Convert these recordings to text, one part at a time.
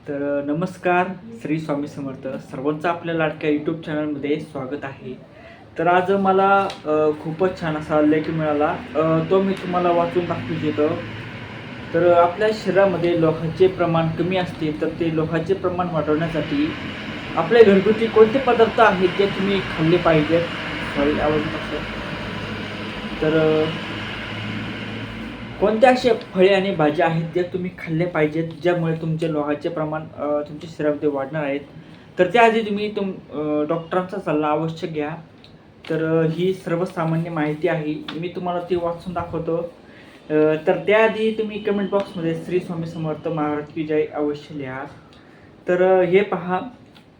नमस्कार, श्री स्वामी समर्थ. सर्वांचं आपल्या लाडक्या यूट्यूब चॅनलमध्ये स्वागत आहे. तर आज मला खूपच छान असा लेख मिळाला. तो मी तुम्हाला वाचून दाखवू इच्छितो. आपल्या शरीरामध्ये लोहाचे प्रमाण कमी असते, तर ते लोहाचे प्रमाण वाढवण्यासाठी आपले घरगुती कोणते पदार्थ आहेत ते तुम्ही खाल्ले पाहिजेत. सॉरी, आवाज नसेल. तर कोणत्या अशा फळे आणि भाज्या आहेत ज्या तुम्ही खाल्ल्या पाहिजेत, ज्यामुळे तुमचे लोहाचे प्रमाण तुमच्या शरीरामध्ये वाढणार आहेत. तर त्याआधी तुम्ही डॉक्टरांचा सल्ला अवश्य घ्या. ही सर्वसामान्य माहिती आहे, मी तुम्हाला ती वाचून दाखवतो. तर त्याआधी तुम्ही कमेंट बॉक्समध्ये श्री स्वामी समर्थ महाराज की जय अवश्य लिहा. हे पहा,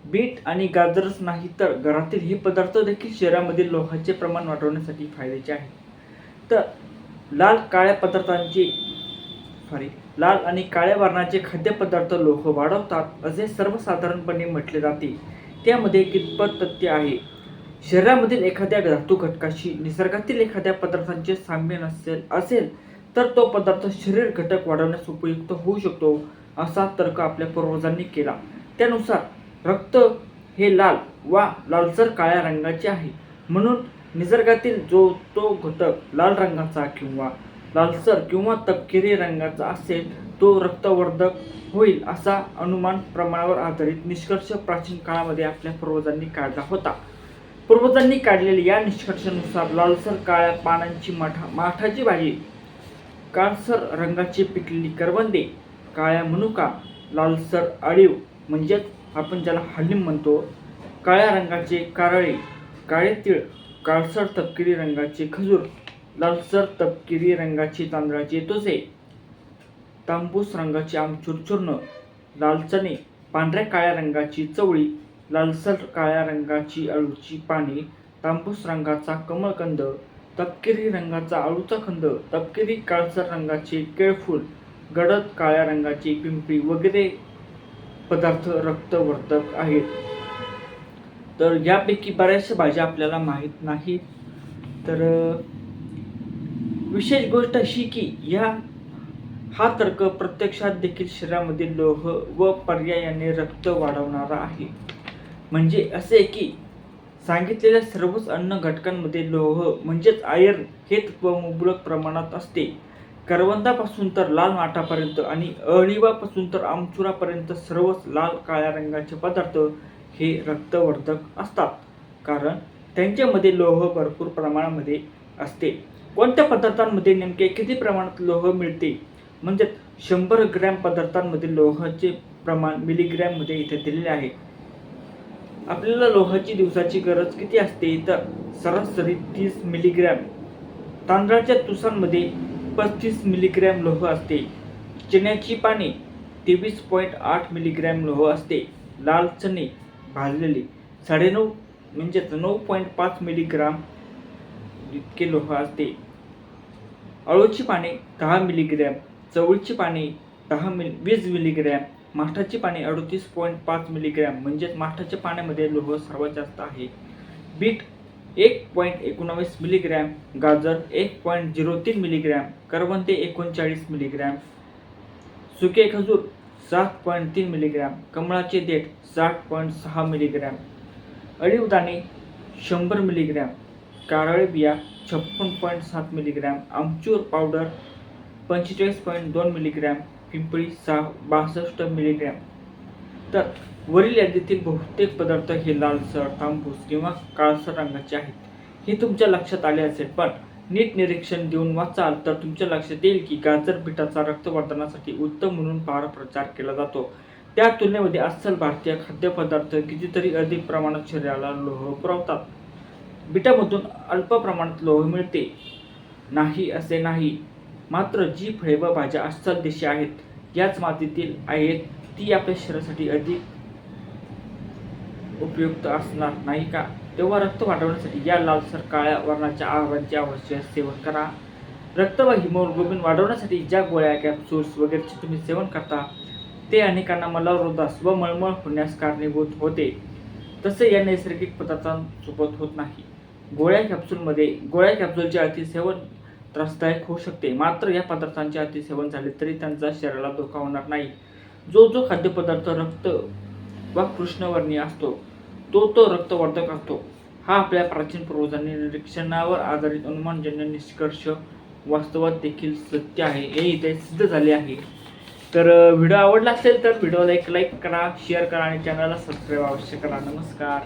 बीट आणि गाजरच नाही तर घरातील हे पदार्थ देखील शरीरामध्ये लोहाचे प्रमाण वाढवण्यासाठी फायद्याचे आहेत. तर लाल आणि काळ्या वर्णाचे खाद्यपदार्थ लोह वाढवतात असे सर्वसाधारणपणे म्हटले जाते. त्यामध्ये कितपत तथ्य आहे? शरीरामधील एखाद्या धातू घटकाशी निसर्गातील एखाद्या पदार्थांचे साम्य असेल तर तो पदार्थ शरीर घटक वाढवण्यास उपयुक्त होऊ शकतो, असा तर्क आपल्या पूर्वजांनी केला. त्यानुसार रक्त हे लाल वा लालसर काळ्या रंगाचे आहे, म्हणून निसर्गातील तो घटक लाल रंगाचा किंवा लालसर किंवा तपकिरी रंगाचा असेल तो रक्तवर्धक होईल, असा अनुमान प्रमाणावर आधारित निष्कर्ष प्राचीन काळामध्ये आपल्या पूर्वजांनी काढला होता. पूर्वजांनी काढलेल्या या निष्कर्षानुसार लालसर काळ्या पानांची माठाची भाजी, काळसर रंगाची पिकलेली करवंदे, काळ्या मनुका, लालसर अळीव म्हणजेच आपण ज्याला हलीम म्हणतो, काळ्या रंगाचे कारळे, काळे तीळ, काळसर तपकिरी रंगाचे खजूर, लालसर तपकिरी रंगाचे तांदळाचे तोसे, तांबूस रंगाचे आमचूर चूर्ण, लाल चणे, पांढऱ्या काळ्या रंगाची चवळी, लालसर काळ्या रंगाची अळूची पाने, तांबूस रंगाचा कमळकंद, तपकिरी रंगाचा अळूचा कंद, तपकिरी काळसर रंगाचे केळफूल, गडद काळ्या रंगाची पिंपरी वगैरे पदार्थ रक्तवर्धक आहेत. यापैकी बऱ्याचशा भाज्या आपल्याला माहीत नाहीत. विशेष गोष्ट अशी की हा तर्क प्रत्यक्षात देखील शरीरामध्ये लोह व पर्यायाने रक्त वाढवणारा आहे. म्हणजे असे की सांगितलेल्या सर्वच अन्न घटकांमध्ये लोह म्हणजेच आयर्न हे तत्व मुबलक प्रमाणात असते. करवंदापासून तर लाल माठापर्यंत आणि अळीवापासून तर आमचुरापर्यंत सर्वच लाल काळ्या रंगाचे पदार्थ हे रक्तवर्धक असतात, कारण त्यांच्यामध्ये लोह भरपूर प्रमाणामध्ये असते. कोणत्या पदार्थांमध्ये नेमके किती प्रमाणात लोह मिळते? म्हणजे 100 ग्रॅम पदार्थांमध्ये लोहाचे प्रमाण मिलीग्रॅममध्ये इथे दिलेले आहे. आपल्याला लोहाची दिवसाची गरज किती असते? तर सरासरी 30 मिलीग्रॅम. तांदळाच्या तुसांमध्ये 35 मिलीग्रॅम लोह असते. चण्याची पाने 23.8 मिलीग्रॅम लोह असते. लाल चणे भाजलेले 9.5 म्हणजे 9.5 मिलीग्राम इतके लोह असते. अळूची पाने 10 मिलीग्रॅम, चवळीची पाने 20 मिलीग्रॅम, माठाची पाने 38.5 मिलीग्रॅम म्हणजेच माठाच्या पाण्यामध्ये लोह सर्वात जास्त आहे. बीट 1.19 मिलीग्रॅम, गाजर 1.03 मिलीग्रॅम, करवंदे 39 मिलीग्रॅम, सुके खजूर 7.3 मिलीग्रॅम, कमळाचे देठ 60.6 मिलीग्रॅम, अळीवदाणे 100 मिलीग्रॅम, कारळे बिया 56.7 मिलीग्रॅम, आमचूर पावडर 45.2 मिलीग्रॅम, पिंपळी 62 मिलीग्रॅम. वरील यादीतील बहुतेक पदार्थ हे लालसर, तांबूस किंवा काळसर रंगाचे आहेत. हे तुमच्या लक्षात आले असेल, पण नीट निरीक्षण देऊन वाचाल तर तुमच्या लक्षात येईल की गाजर बीटाचा रक्तवर्धनासाठी उत्तम म्हणून फार प्रचार केला जातो. त्या तुलनेमध्ये अस्सल भारतीय खाद्यपदार्थ कितीतरी अधिक प्रमाणात शरीराला लोह पुरवतात. बीटामधून अल्प प्रमाणात लोह मिळते नाही असे नाही, मात्र जी फळे व भाज्या अस्सल देशी आहेत, याच मातीतील आहेत, ती आपल्या शरीरासाठी अधिक उपयुक्त असणार नाही का? तेव्हा रक्त वाढवण्यासाठी या लालसर काळ्या वर्णाच्या आहारांचे अवश्य सेवन करा. रक्त व हिमोग्लोबिन वाढवण्यासाठी ज्या गोळ्या, कॅप्सूल्स वगैरेचे तुम्ही सेवन करता ते अनेकांना मलरोधास व मळमळ होण्यास कारणीभूत होते. तसे या नैसर्गिक पदार्थांसोबत होत नाही. गोळ्या कॅप्सूलचे अतिसेवन त्रासदायक होऊ शकते, मात्र या पदार्थांचे अतिसेवन झाले तरी त्यांचा शरीराला धोका होणार नाही. जो जो खाद्यपदार्थ रक्त वा कृष्णवर्णीय असतो तो रक्तवर्धक असतो. हा आपल्या प्राचीन पूर्वजांनी निरीक्षणावर आधारित अनुमानजन्य निष्कर्ष वास्तवात देखील सत्य आहे हे इथे सिद्ध झाले आहे. तर व्हिडिओ आवडला असेल तर व्हिडिओला एक लाईक करा, शेअर करा आणि चॅनलला सबस्क्राईब अवश्य करा. नमस्कार.